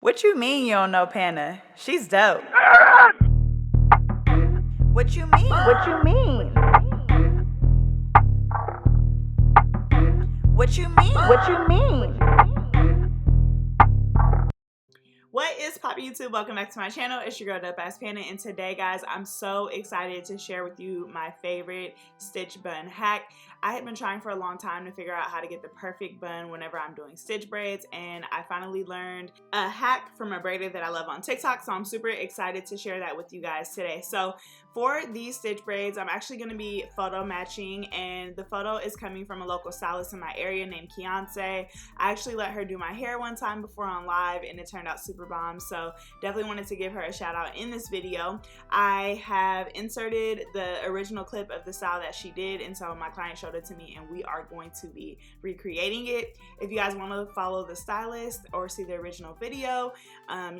What you mean you don't know Panna? She's dope. What you mean? What you mean? What you mean? What you mean? What is poppin' YouTube? Welcome back to my channel. It's your girl Dopeaxxpana, and today, guys, I'm so excited to share with you my favorite stitch bun hack. I had been trying for a long time to figure out how to get the perfect bun whenever I'm doing stitch braids, and I finally learned a hack from a braider that I love on TikTok, so I'm super excited to share that with you guys today. So for these stitch braids, I'm actually going to be photo matching, and the photo is coming from a local stylist in my area named Beyonce. I actually let her do my hair one time before on live, and it turned out super bomb, so definitely wanted to give her a shout out in this video. I have inserted the original clip of the style that she did, and so my client showed it to me, and we are going to be recreating it. If you guys want to follow the stylist or see the original video,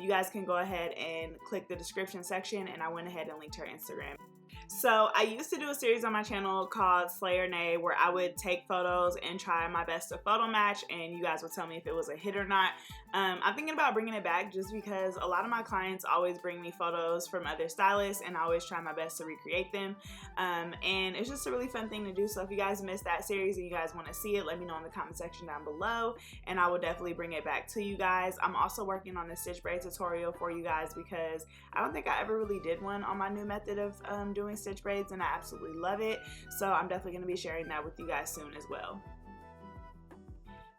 you guys can go ahead and click the description section, and I went ahead and linked her Instagram. So I used to do a series on my channel called Slay or Nay, where I would take photos and try my best to photo match, and you guys would tell me if it was a hit or not. I'm thinking about bringing it back just because a lot of my clients always bring me photos from other stylists, and I always try my best to recreate them. And it's just a really fun thing to do. So if you guys missed that series and you guys want to see it, let me know in the comment section down below, and I will definitely bring it back to you guys. I'm also working on a stitch braid tutorial for you guys because I don't think I ever really did one on my new method of doing stitch braids, and I absolutely love it. So I'm definitely going to be sharing that with you guys soon as well.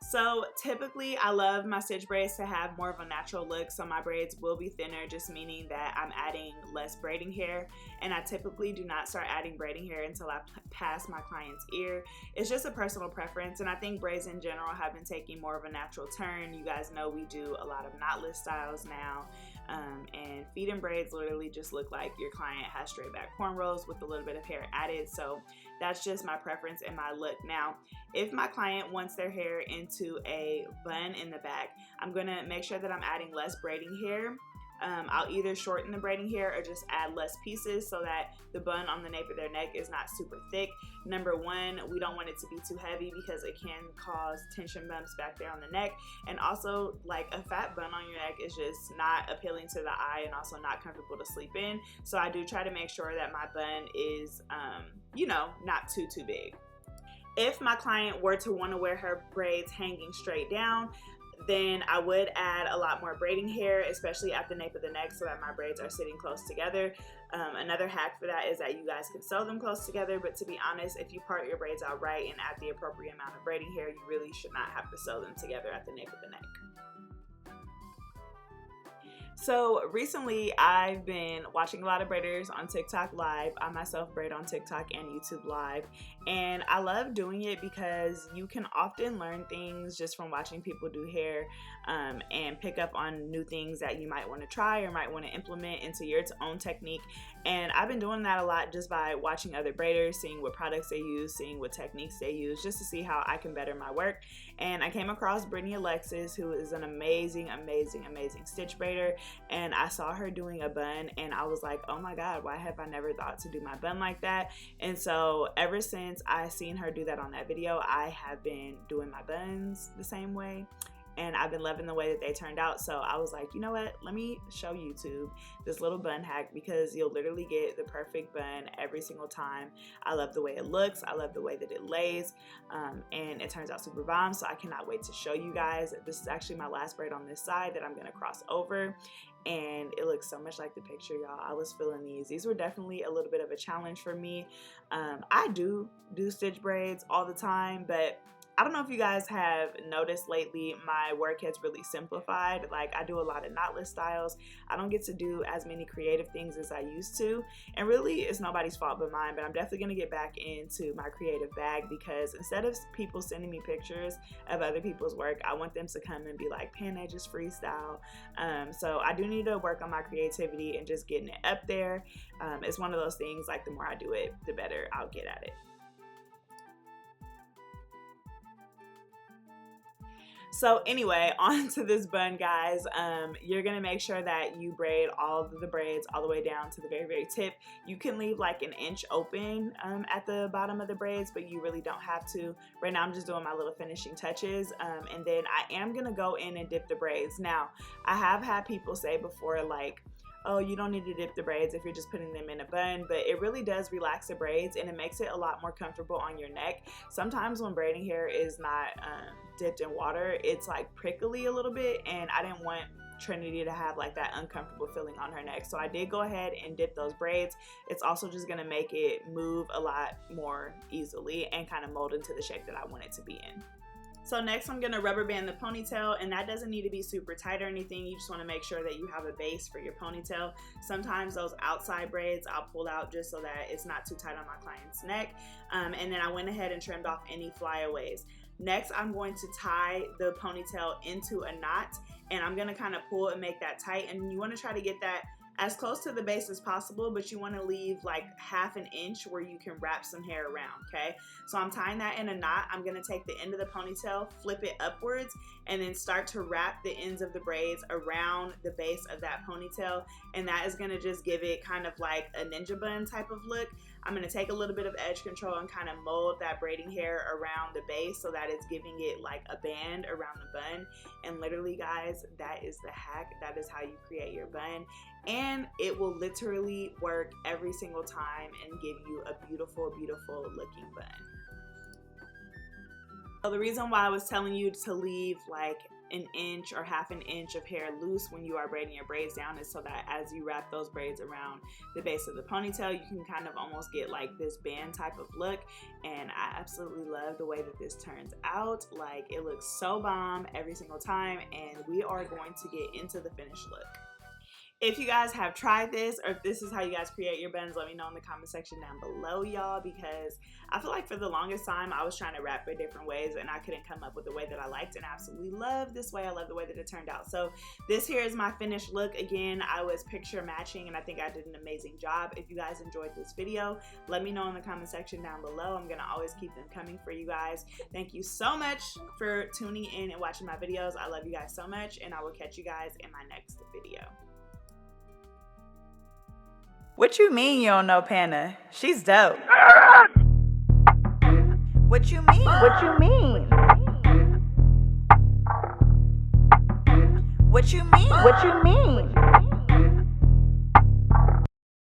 So typically I love my stitch braids to have more of a natural look, so my braids will be thinner, just meaning that I'm adding less braiding hair, and I typically do not start adding braiding hair until I pass my client's ear. It's just a personal preference, and I think braids in general have been taking more of a natural turn. You guys know we do a lot of knotless styles now, and feed-in braids literally just look like your client has straight back cornrows with a little bit of hair added. So that's just my preference and my look. Now, if my client wants their hair into a bun in the back, I'm gonna make sure that I'm adding less braiding hair. I'll either shorten the braiding hair or just add less pieces so that the bun on the nape of their neck is not super thick. Number one, we don't want it to be too heavy because it can cause tension bumps back there on the neck, and also like a fat bun on your neck is just not appealing to the eye and also not comfortable to sleep in. So I do try to make sure that my bun is you know, not too big. If my client were to want to wear her braids hanging straight down, then I would add a lot more braiding hair, especially at the nape of the neck, so that my braids are sitting close together. Another hack for that is that you guys can sew them close together, but to be honest, if you part your braids out right and add the appropriate amount of braiding hair, you really should not have to sew them together at the nape of the neck. So recently I've been watching a lot of braiders on TikTok live. I myself braid on TikTok and YouTube live, and I love doing it because you can often learn things just from watching people do hair, and pick up on new things that you might want to try or might want to implement into your own technique. And I've been doing that a lot just by watching other braiders, seeing what products they use, seeing what techniques they use, just to see how I can better my work. And I came across Brittany Alexis, who is an amazing stitch braider, and I saw her doing a bun, and I was like, oh my god, why have I never thought to do my bun like that? And so ever since I seen her do that on that video, I have been doing my buns the same way, and I've been loving the way that they turned out. So I was like, you know what, let me show YouTube this little bun hack, because you'll literally get the perfect bun every single time. I love the way it looks, I love the way that it lays, and it turns out super bomb. So I cannot wait to show you guys. This is actually my last braid on this side that I'm gonna cross over, and it looks so much like the picture, y'all. I was feeling these were definitely a little bit of a challenge for me. I do stitch braids all the time, but I don't know if you guys have noticed lately, my work has really simplified. Like, I do a lot of knotless styles. I don't get to do as many creative things as I used to, and really it's nobody's fault but mine. But I'm definitely going to get back into my creative bag, because instead of people sending me pictures of other people's work, I want them to come and be like, Panna, just freestyle. So I do need to work on my creativity and just getting it up there. It's one of those things, like, the more I do it, the better I'll get at it. So anyway, on to this bun, guys. You're gonna make sure that you braid all of the braids all the way down to the very, very tip. You can leave like an inch open at the bottom of the braids, but you really don't have to. Right now I'm just doing my little finishing touches, and then I am gonna go in and dip the braids. Now, I have had people say before, like, oh, you don't need to dip the braids if you're just putting them in a bun, but it really does relax the braids and it makes it a lot more comfortable on your neck. Sometimes when braiding hair is not dipped in water, it's like prickly a little bit, and I didn't want Trinity to have like that uncomfortable feeling on her neck. So I did go ahead and dip those braids. It's also just gonna make it move a lot more easily and kind of mold into the shape that I want it to be in. So next I'm gonna rubber band the ponytail, and that doesn't need to be super tight or anything. You just wanna make sure that you have a base for your ponytail. Sometimes those outside braids I'll pull out just so that it's not too tight on my client's neck. And then I went ahead and trimmed off any flyaways. Next, I'm going to tie the ponytail into a knot, and I'm gonna kind of pull and make that tight, and you wanna try to get that as close to the base as possible, but you want to leave like ½ an inch where you can wrap some hair around, okay? So I'm tying that in a knot. I'm going to take the end of the ponytail, flip it upwards, and then start to wrap the ends of the braids around the base of that ponytail, and that is going to just give it kind of like a ninja bun type of look. I'm going to take a little bit of edge control and kind of mold that braiding hair around the base so that it's giving it like a band around the bun. And literally, guys, that is the hack. That is how you create your bun, and it will literally work every single time and give you a beautiful, beautiful looking bun. So the reason why I was telling you to leave like an inch or ½ an inch of hair loose when you are braiding your braids down is so that as you wrap those braids around the base of the ponytail, you can kind of almost get like this band type of look. And I absolutely love the way that this turns out. Like, it looks so bomb every single time, and we are going to get into the finished look. If you guys have tried this, or if this is how you guys create your buns, let me know in the comment section down below, y'all, because I feel like for the longest time I was trying to wrap it different ways and I couldn't come up with the way that I liked, and I absolutely love this way. I love the way that it turned out. So this here is my finished look. Again, I was picture matching, and I think I did an amazing job. If you guys enjoyed this video, let me know in the comment section down below. I'm gonna always keep them coming for you guys. Thank you so much for tuning in and watching my videos. I love you guys so much, and I will catch you guys in my next video. What you mean you don't know Panna? She's dope. What you mean? What you mean? What you mean? What you mean?